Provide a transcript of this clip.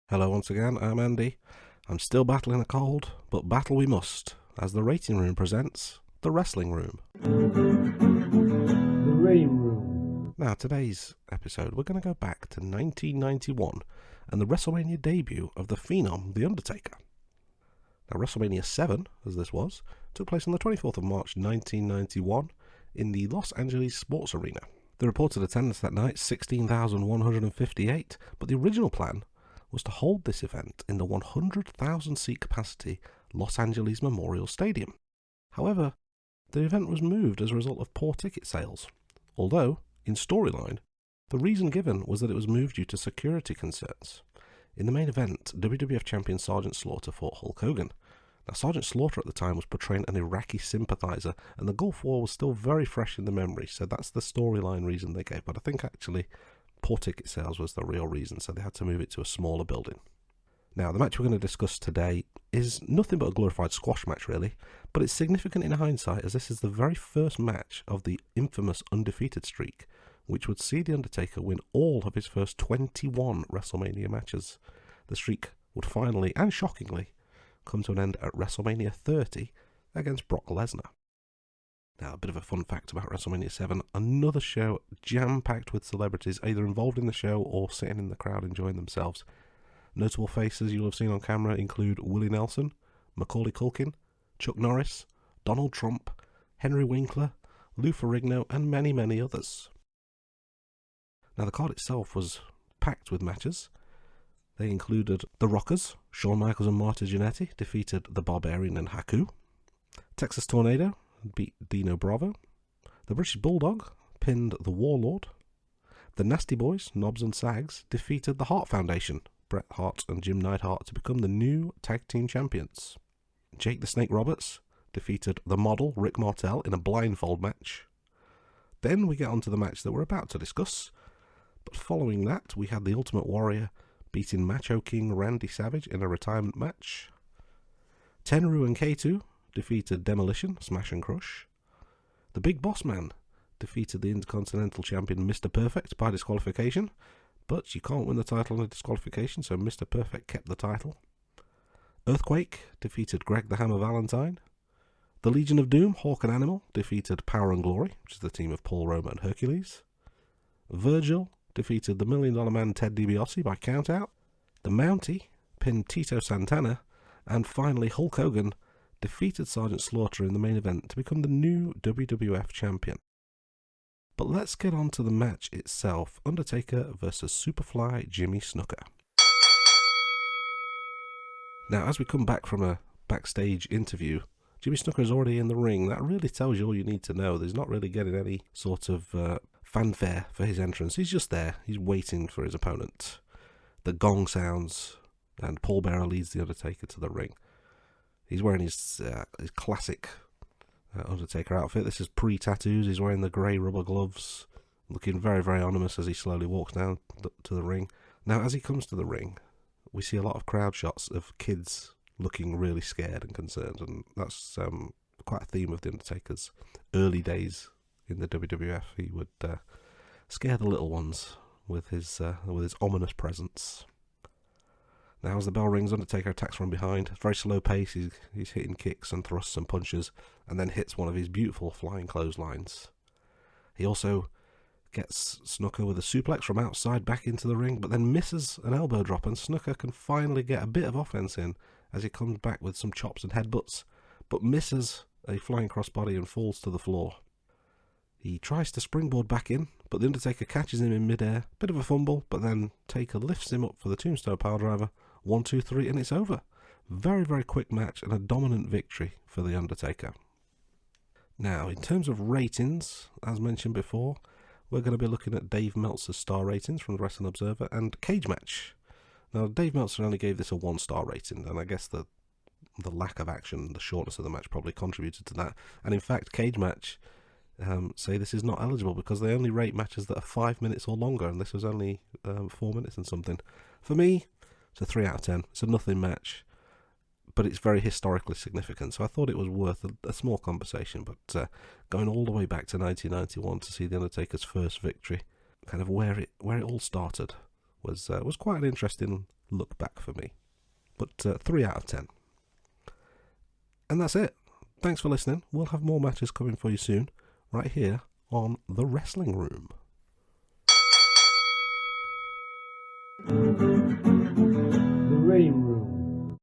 Hello once again, I'm Andy. I'm still battling a cold, but battle we must, as the Rating Room presents The Wrestling Room. The Rating Room. Now, today's episode, we're going to go back to 1991 and the WrestleMania debut of the Phenom, The Undertaker. Now, WrestleMania 7, as this was, took place on the 24th of March 1991 in the Los Angeles Sports Arena. The reported attendance that night, 16,158, but the original plan was to hold this event in the 100,000 seat capacity Los Angeles Memorial Stadium. However, the event was moved as a result of poor ticket sales, although, in storyline, the reason given was that it was moved due to security concerns. In the main event, WWF champion Sergeant Slaughter fought Hulk Hogan. Now, Sergeant Slaughter at the time was portraying an Iraqi sympathizer, and the Gulf War was still very fresh in the memory, so that's the storyline reason they gave, but I think actually poor ticket sales was the real reason, so they had to move it to a smaller building. Now, the match we're going to discuss today is nothing but a glorified squash match, really, but it's significant in hindsight as this is the very first match of the infamous undefeated streak, which would see The Undertaker win all of his first 21 WrestleMania matches. The streak would finally, and shockingly, come to an end at WrestleMania 30 against Brock Lesnar. Now, a bit of a fun fact about WrestleMania 7, another show jam-packed with celebrities either involved in the show or sitting in the crowd enjoying themselves. Notable faces you'll have seen on camera include Willie Nelson, Macaulay Culkin, Chuck Norris, Donald Trump, Henry Winkler, Lou Ferrigno, and many, many others. Now, the card itself was packed with matches. They included The Rockers, Shawn Michaels and Marty Jannetty defeated The Barbarian and Haku. Texas Tornado beat Dino Bravo. The British Bulldog pinned the Warlord. The Nasty Boys, Knobs and Sags, defeated the Hart Foundation, Bret Hart and Jim Neidhart, to become the new tag team champions. Jake the Snake Roberts defeated the Model, Rick Martel, in a blindfold match. Then we get on to the match that we're about to discuss, but following that we had the Ultimate Warrior beating Macho King Randy Savage in a retirement match. Tenryu and K2 defeated Demolition, Smash and Crush. The Big Boss Man defeated the Intercontinental Champion Mr. Perfect by disqualification, but you can't win the title on a disqualification, so Mr. Perfect kept the title. Earthquake defeated Greg the Hammer Valentine. The Legion of Doom, Hawk and Animal, defeated Power and Glory, which is the team of Paul Roma and Hercules. Virgil defeated the $1 Million Man Ted DiBiase by countout. The Mountie pinned Tito Santana, and finally Hulk Hogan defeated Sergeant Slaughter in the main event to become the new WWF champion. But let's get on to the match itself. Undertaker versus Superfly Jimmy Snuka. Now, as we come back from a backstage interview, Jimmy Snuka is already in the ring. That really tells you all you need to know. There's not really getting any sort of fanfare for his entrance. He's just there. He's waiting for his opponent. The gong sounds, and Paul Bearer leads the Undertaker to the ring. He's wearing his classic Undertaker outfit. This is pre-tattoos. He's wearing the grey rubber gloves, looking very, very ominous as he slowly walks down to the ring. Now, as he comes to the ring, we see a lot of crowd shots of kids looking really scared and concerned, and that's quite a theme of the Undertaker's early days in the WWF. He would scare the little ones with his ominous presence. Now, as the bell rings, Undertaker attacks from behind. Very slow pace. He's hitting kicks and thrusts and punches, and then hits one of his beautiful flying clotheslines. He also gets Snuka with a suplex from outside back into the ring, but then misses an elbow drop, and Snuka can finally get a bit of offense in as he comes back with some chops and headbutts, but misses a flying crossbody and falls to the floor. He tries to springboard back in, but the Undertaker catches him in midair. Bit of a fumble, but then Taker lifts him up for the Tombstone Piledriver. 1, 2, 3, and it's over. Very, very quick match and a dominant victory for The Undertaker. Now, in terms of ratings, as mentioned before, we're going to be looking at Dave Meltzer's star ratings from the Wrestling Observer and Cage Match. Now, Dave Meltzer only gave this a 1-star rating, and I guess the lack of action, the shortness of the match probably contributed to that. And in fact, Cage Match say this is not eligible because they only rate matches that are 5 minutes or longer, and this was only 4 minutes and something. For me, it's a 3 out of 10. It's a nothing match, but it's very historically significant, so I thought it was worth a small conversation. But going all the way back to 1991 to see The Undertaker's first victory, kind of where it all started, was quite an interesting look back for me. But 3 out of 10. And that's it. Thanks for listening. We'll have more matches coming for you soon, right here on The Wrestling Room.